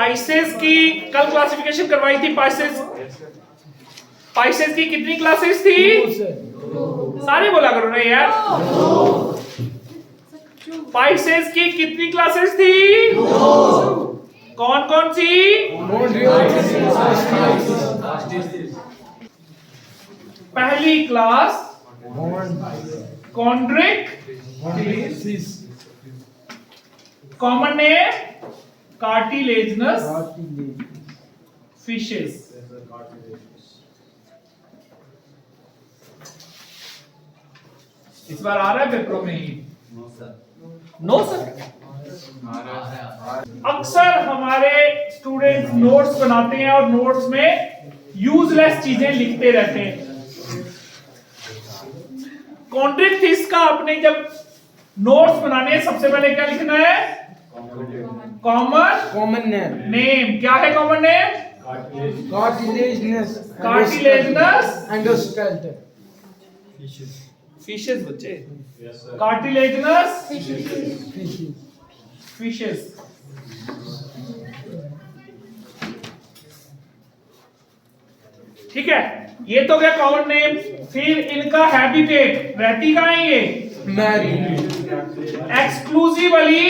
Pisces की कल classification करवाई थी। पाइसेस की कितनी क्लासेस थी? सारे बोला करो ना यार। पाइसेस की कितनी क्लासेस थी? कौन कौन सी? पहली क्लास कॉन्ड्रिक, कॉमन नेम कार्टिलेजिनस फिशेस। इस बार आ रहा है पेपरों में ही? No sir. अक्सर हमारे स्टूडेंट्स नोट्स बनाते हैं और नोट्स में यूजलेस चीजें लिखते रहते हैं। कॉन्ट्रिक फिश का आपने जब नोट्स बनाने हैं सबसे पहले क्या लिखना है? Common name. क्या है common name? Cartilaginous endoskeleton fishes बच्चे। Cartilaginous fishes. ठीक है, ये तो क्या कॉमन नेम। फिर इनका हैबिटेट, रहती कहाँ है ये? Marine exclusively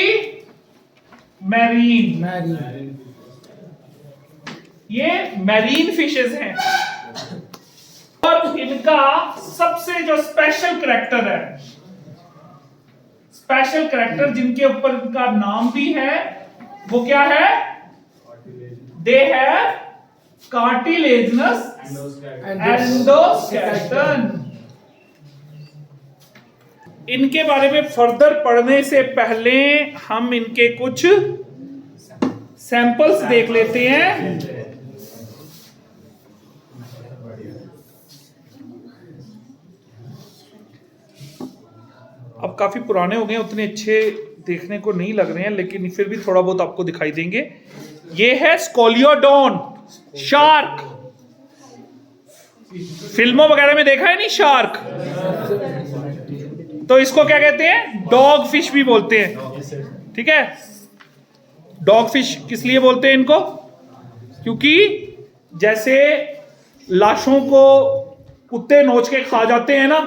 marine. ये मैरीन फिशेस हैं। और इनका सबसे जो स्पेशल करैक्टर है, स्पेशल करैक्टर जिनके ऊपर इनका नाम भी है, वो क्या है? They have cartilaginous endoskeleton. इनके बारे में फर्दर पढ़ने से पहले हम इनके कुछ सैंपल्स देख लेते हैं। अब काफी पुराने हो गए, उतने अच्छे देखने को नहीं लग रहे हैं, लेकिन फिर भी थोड़ा बहुत आपको दिखाई देंगे। ये है स्कोलियोडॉन शार्क। फिल्मों वगैरह में देखा है नहीं शार्क? तो इसको क्या कहते हैं? डॉग फिश भी बोलते हैं। ठीक है, डॉग फिश किस लिए बोलते हैं इनको? क्योंकि जैसे लाशों को कुत्ते नोच के खा जाते हैं ना,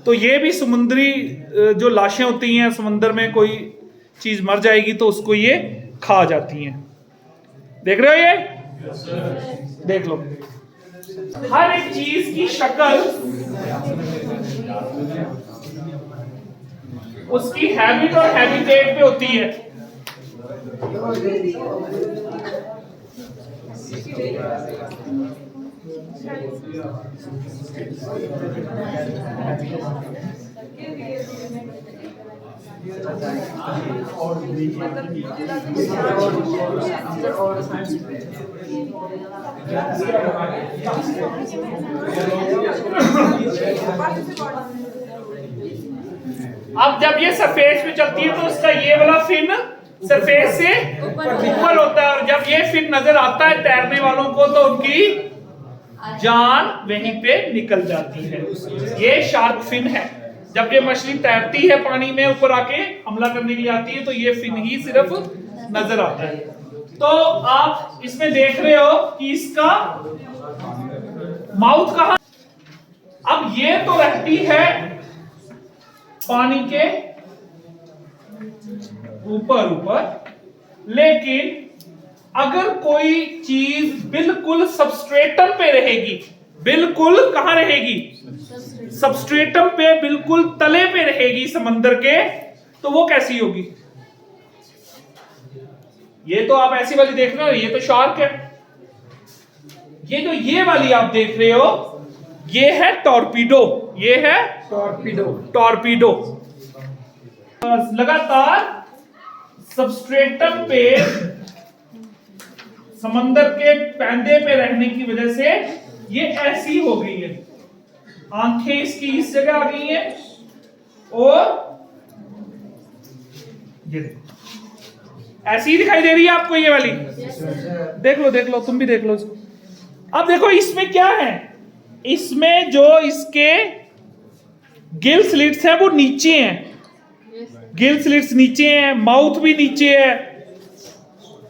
तो ये भी समुद्री जो लाशें होती हैं, समुद्र में कोई चीज मर जाएगी तो उसको ये खा जाती हैं। देख रहे हो ये? देख लो, हर एक चीज की शक्ल उसकी हैबिट और हैबिटेट पे होती है। अब जब ये सरफेस पे चलती है तो उसका ये वाला फिन सरफेस से ऊपर होता है, और जब ये फिन नजर आता है तैरने वालों को तो उनकी जान वहीं पे निकल जाती है। ये शार्क फिन है। जब ये मछली तैरती है पानी में ऊपर आके हमला करने के लिए आती है तो ये फिन ही सिर्फ नजर आता है। तो आप इसमें देख रहे हो कि इसका माउथ कहां? अब ये तो रहती है पानी के ऊपर, लेकिन अगर कोई चीज बिल्कुल सबस्ट्रेटम पे रहेगी, बिल्कुल कहां रहेगी? सबस्ट्रेटम पे, बिल्कुल तले पे रहेगी समंदर के, तो वो कैसी होगी? ये तो आप ऐसी वाली देख रहे हो, ये तो शार्क है। ये जो ये वाली आप देख रहे हो, ये है टॉर्पीडो। ये है टॉर्पीडो। लगातार सबस्ट्रेटम पे, समंदर के पैंदे पे रहने की वजह से ये ऐसी हो गई है। आंखें इसकी इस जगह आ गई हैं, और ये देखो ऐसी ही दिखाई दे रही है आपको ये वाली। देख लो, तुम भी देख लो। अब देखो इसमें क्या है, इसमें जो इसके गिल स्लिट्स हैं वो नीचे हैं, गिल स्लिट्स नीचे हैं, माउथ भी नीचे है,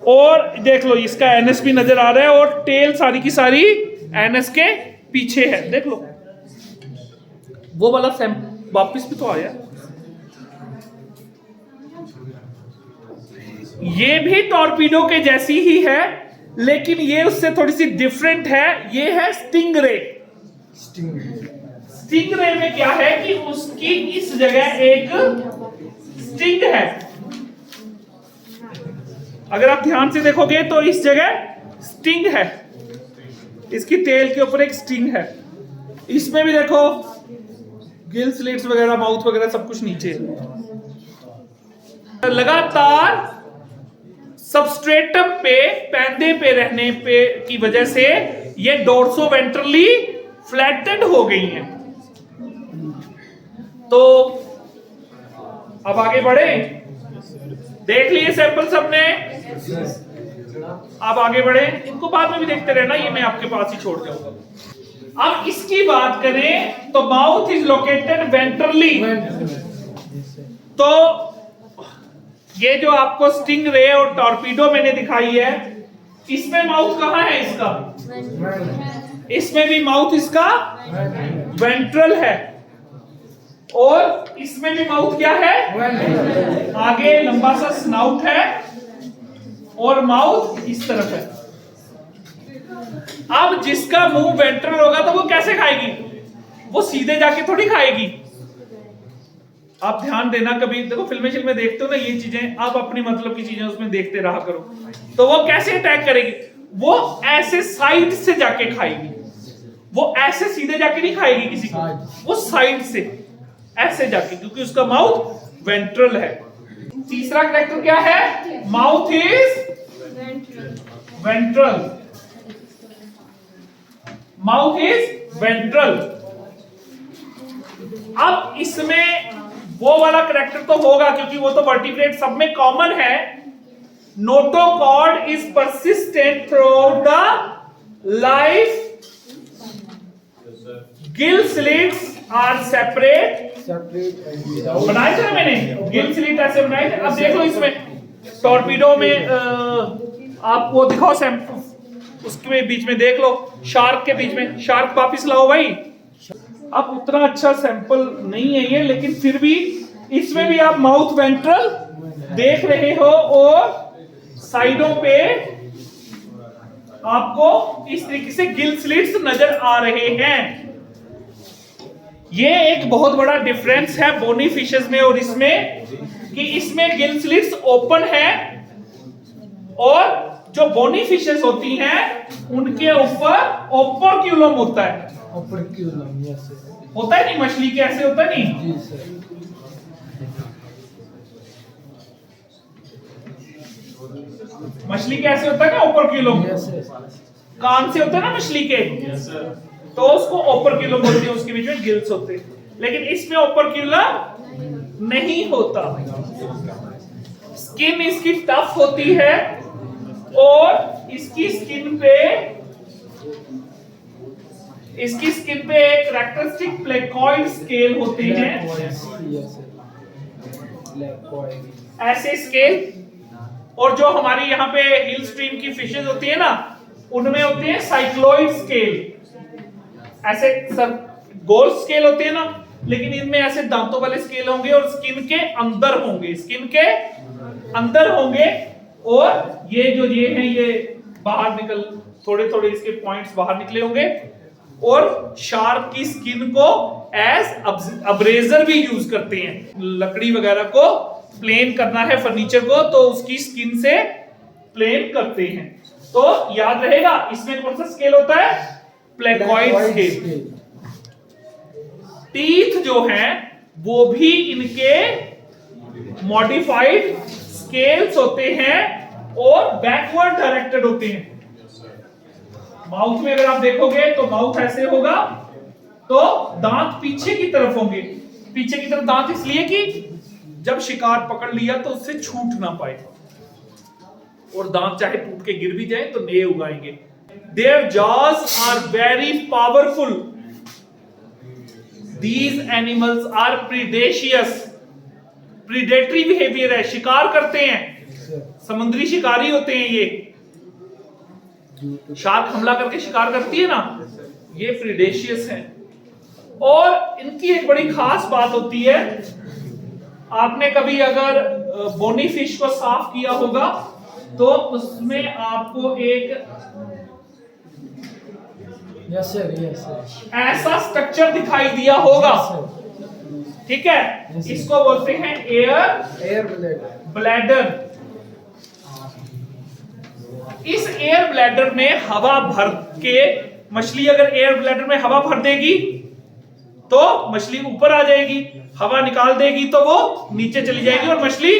और देख लो इसका एनएस भी नजर आ रहा है और टेल सारी की सारी एनएस के पीछे है। देख लो वो वाला सैम वापिस भी तो आया। ये भी टॉर्पीडो के जैसी ही है लेकिन ये उससे थोड़ी सी डिफरेंट है। ये है स्टिंगरे। स्टिंगरे में क्या है कि उसकी इस जगह एक स्टिंग है। अगर आप ध्यान से देखोगे तो इस जगह स्टिंग है, इसकी टेल के ऊपर एक स्टिंग है। इसमें भी देखो गिल स्लिट्स वगैरह माउथ वगैरह सब कुछ नीचे है। लगातार सबस्ट्रेटम पे पैंदे पे रहने पे की वजह से ये डोर्सोवेंट्रली फ्लैटेंड हो गई हैं। तो अब आगे बढ़े, देख लिए सैंपल सबने, अब आगे बढ़े। इनको बाद में भी देखते रहना, ये मैं आपके पास ही छोड़ जाऊंगा। अब इसकी बात करें तो माउथ इज लोकेटेड वेंट्रली। तो ये जो आपको स्टिंग रे और टॉर्पीडो मैंने दिखाई है, इसमें माउथ कहां है इसका? इसमें भी माउथ इसका वेंट्रल है और इसमें भी माउथ क्या है? आगे लंबा सा स्नाउट है और माउथ इस तरफ है। अब जिसका मुंह वेंट्रल होगा तो वो कैसे खाएगी? वो सीधे जाके थोड़ी खाएगी। आप ध्यान देना, कभी देखो फिल्में शिल्में देखते हो ना ये चीजें, आप अपनी मतलब की चीजें उसमें देखते रहा करो। तो वो कैसे अटैक करेगी? वो ऐसे साइड से जाके खाएगी, वो ऐसे सीधे जाके नहीं खाएगी किसी को, वो साइड से ऐसे जाके, क्योंकि उसका माउथ वेंट्रल है। तीसरा कैरेक्टर क्या है? Mouth is ventral. Mouth is ventral. अब इसमें वो वाला कैरेक्टर तो होगा क्योंकि वो तो वर्टिब्रेट सब में कॉमन है। Notochord is persistent throughout the life. Gill slits are separate. बनाए थे ना मैंने, गिल स्लिट ऐसे बनाए थे। अब देख लो इसमें टॉर्पीडो में आप वो दिखाओ सैंपल, उसके बीच में देख लो, शार्क के बीच में। शार्क वापिस लाओ भाई। अब उतना अच्छा सैंपल नहीं है ये, लेकिन फिर भी इसमें भी आप माउथ वेंट्रल देख रहे हो और साइडों पे आपको इस तरीके से गिल स्लिट्स नजर आ रहे हैं। ये एक बहुत बड़ा डिफरेंस है बोनी फिशेस में और इसमें, कि इसमें गिल स्लिट्स ओपन है और जो बोनी फिशेस होती हैं उनके ऊपर ओपर्क्यूलम होता है। होता है नहीं, मछली के ऐसे होता नहीं। मछली के ऐसे होता है ना ओपर्क्यूलम, कान से होता है ना मछली के, तो उसको ओपर्क्यूलम बोलते हैं, उसके बीच में गिल्स होते हैं। लेकिन इसमें ओपर्क्यूलम नहीं होता। स्किन इसकी टफ होती है और इसकी स्किन पे एक कैरेक्टरिस्टिक प्लेकॉइड स्केल होते हैं, ऐसे स्केल। और जो हमारी यहाँ पे हिल स्ट्रीम की फिशेस होती है ना, उनमें होते हैं साइक्लोइड स्केल। ऐसे सब गोल स्केल होते हैं ना, लेकिन इनमें ऐसे दांतों वाले स्केल होंगे और स्किन के अंदर होंगे, स्किन के अंदर होंगे। और ये जो ये हैं ये बाहर निकल, थोड़े थोड़े इसके पॉइंट्स बाहर निकले होंगे। और शार्क की स्किन को एज अब्रेजर भी यूज करते हैं। लकड़ी वगैरह को प्लेन करना है फर्नीचर को, तो उसकी स्किन से प्लेन करते हैं। तो याद रहेगा इसमें कौन सा स्केल होता है? Placoid scale. टीथ जो हैं वो भी इनके मॉडिफाइड स्केल्स होते हैं और बैकवर्ड डायरेक्टेड होते हैं। माउथ में अगर आप देखोगे तो माउथ ऐसे होगा, तो दांत पीछे की तरफ होंगे। पीछे की तरफ दांत इसलिए कि जब शिकार पकड़ लिया तो उससे छूट ना पाए, और दांत चाहे टूट के गिर भी जाए तो नए उगाएंगे। Their jaws are very powerful. These animals are predaceous. Predatory behavior है, शिकार करते हैं। समुद्री शिकारी होते हैं ये। शार्क हमला करके शिकार करती है ना, ये प्रीडेशियस हैं। और इनकी एक बड़ी खास बात होती है, आपने कभी अगर बोनी फिश को साफ किया होगा तो उसमें आपको एक ऐसा स्ट्रक्चर दिखाई दिया होगा, ठीक है, इसको बोलते हैं एयर ब्लैडर। इस एयर ब्लैडर में हवा भर के, मछली अगर एयर ब्लैडर में हवा भर देगी तो मछली ऊपर आ जाएगी, हवा निकाल देगी तो वो नीचे चली जाएगी और मछली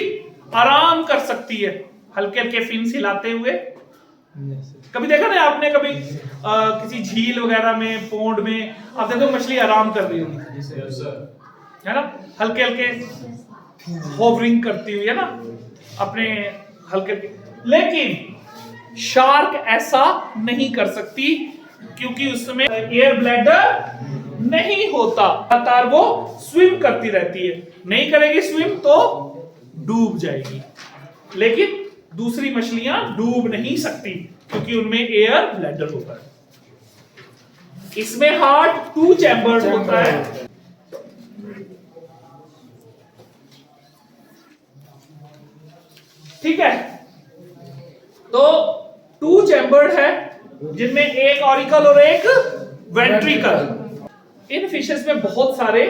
आराम कर सकती है हल्के हल्के फिन्स हिलाते हुए। कभी देखा ना आपने, कभी किसी झील वगैरह में, पोंड में आप देखो मछली आराम कर रही होगी, है ना, हल्के हल्के होवरिंग करती हुई, है ना, अपने हल्के हल्के। लेकिन शार्क ऐसा नहीं कर सकती क्योंकि उसमें एयर ब्लैडर नहीं होता, लगातार वो स्विम करती रहती है। नहीं करेगी स्विम तो डूब जाएगी, लेकिन दूसरी मछलियां डूब नहीं सकती क्योंकि उनमें एयर ब्लैडर होता है। इसमें हार्ट 2 चैम्बर्ड होता है। ठीक है, तो 2 चैम्बर्ड है जिनमें एक ऑरिकल और एक वेंट्रिकल। इन फिशेस में बहुत सारे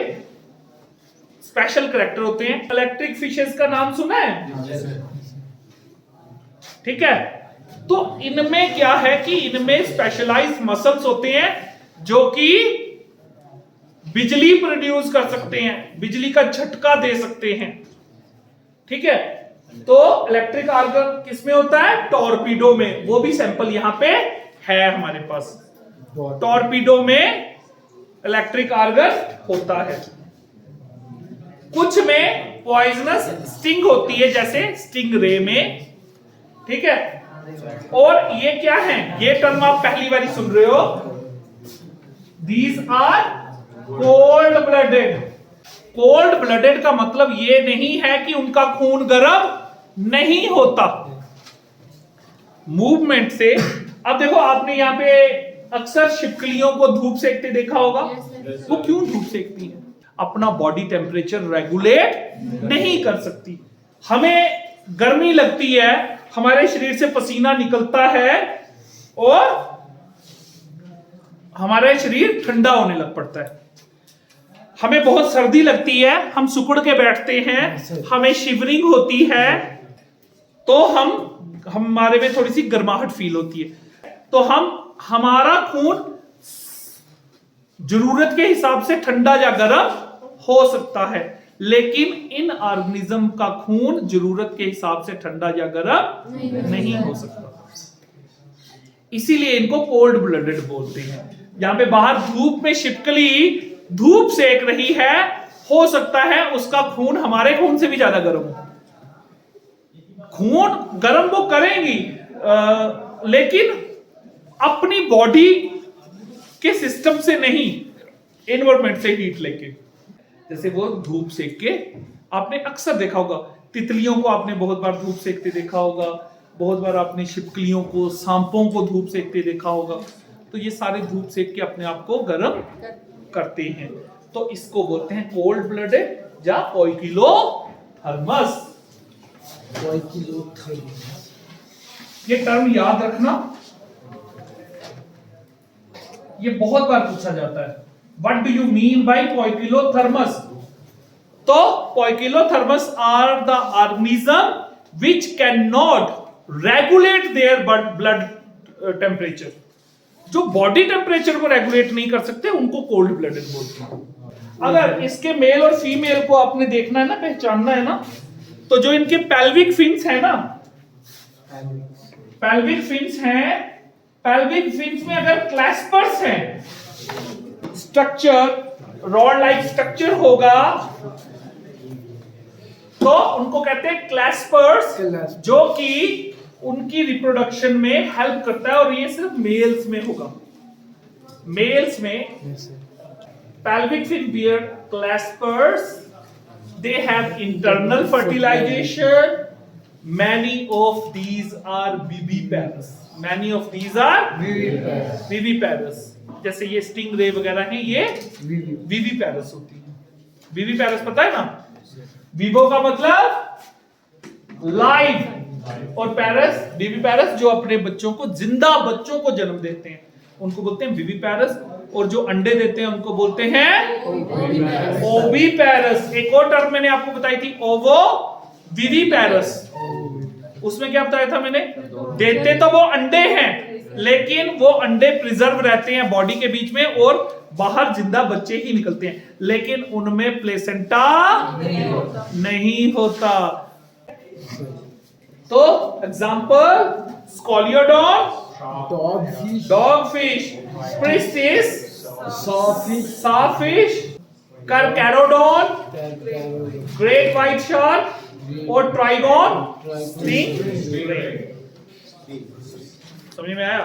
स्पेशल कैरेक्टर होते हैं। इलेक्ट्रिक फिशेस का नाम सुना है? ठीक है, तो इनमें क्या है कि इनमें स्पेशलाइज्ड मसल्स होते हैं जो कि बिजली प्रोड्यूस कर सकते हैं, बिजली का झटका दे सकते हैं। ठीक है, तो इलेक्ट्रिक आर्गन किसमें होता है? टॉर्पीडो में। वो भी सैंपल यहां पे है हमारे पास। टॉर्पीडो में इलेक्ट्रिक आर्गन होता है। कुछ में पॉइजनस स्टिंग होती है, जैसे स्टिंग रे में। ठीक है, और ये क्या है? ये टर्म आप पहली बार सुन रहे हो। These are cold blooded. Cold blooded का मतलब ये नहीं है कि उनका खून गर्म नहीं होता। मूवमेंट से, अब देखो आपने यहां पे अक्सर छिपकलियों को धूप सेकते देखा होगा। वो क्यों धूप सेकती है? अपना बॉडी टेम्परेचर रेगुलेट नहीं कर सकती। हमें गर्मी लगती है, हमारे शरीर से पसीना निकलता है और हमारा शरीर ठंडा होने लग पड़ता है। हमें बहुत सर्दी लगती है, हम सिकुड़ के बैठते हैं, हमें शिवरिंग होती है, तो हमारे में थोड़ी सी गर्माहट फील होती है। तो हमारा खून जरूरत के हिसाब से ठंडा या गर्म हो सकता है, लेकिन इन ऑर्गेनिज्म का खून जरूरत के हिसाब से ठंडा या गर्म नहीं हो सकता। इसीलिए इनको कोल्ड ब्लडेड बोलते हैं। यहां पे बाहर धूप में छिपकली धूप सेक रही है, हो सकता है उसका खून हमारे खून से भी ज्यादा गर्म हो। खून गर्म वो करेंगी, लेकिन अपनी बॉडी के सिस्टम से नहीं, एनवायरमेंट से हीट लेके। जैसे वो धूप सेक के, आपने अक्सर देखा होगा तितलियों को, आपने बहुत बार धूप सेकते देखा होगा, बहुत बार आपने छिपकलियों को, सांपों को धूप सेकते देखा होगा। तो ये सारे धूप सेक के अपने आप को गर्म करते हैं। तो इसको बोलते हैं कोल्ड ब्लडेड या पोइकिलोथर्मस। ये टर्म याद रखना, ये बहुत बार पूछा जाता है। What do you mean by poikilothermus? तो poikilothermus are the organism which cannot regulate their blood temperature. जो बॉडी टेम्परेचर को रेगुलेट नहीं कर सकते उनको कोल्ड ब्लडेड बोलते हैं। अगर इसके मेल और फीमेल को आपने देखना है ना, पहचानना है ना, तो जो इनके पेल्विक फिन्स है ना, पेल्विक फिन्स हैं, पेल्विक फिन्स में अगर क्लैस्पर्स हैं, स्ट्रक्चर रॉड लाइक स्ट्रक्चर होगा, तो उनको कहते हैं क्लैस्पर्स, जो कि उनकी रिप्रोडक्शन में हेल्प करता है। और ये सिर्फ मेल्स में होगा। मेल्स में pelvic fin bear claspers, they have internal fertilization many of these are viviparous. Many of these are viviparous. जैसे ये स्टिंग रे वगैरह हैं, ये विविपैरस होती है. विविपैरस पता है ना? विवो का मतलब लाइव, और पैरस, विविपैरस जो अपने बच्चों को, जिंदा बच्चों को जन्म देते हैं, उनको बोलते हैं विविपैरस. और जो अंडे देते हैं उनको बोलते हैं ओविपैरस. एक और टर्म मैंने आपको बताई थी, ओवो विविपैरस. उसमें क्या बताया था मैंने? देते तो वो अंडे हैं, लेकिन वो अंडे प्रिजर्व रहते हैं बॉडी के बीच में और बाहर जिंदा बच्चे ही निकलते हैं, लेकिन उनमें प्लेसेंटा नहीं होता. तो example, Scoliodon dogfish, priestess sawfish, Carcharodon great white shark और ट्राइगॉन स्टिंग रे. समझ में आया?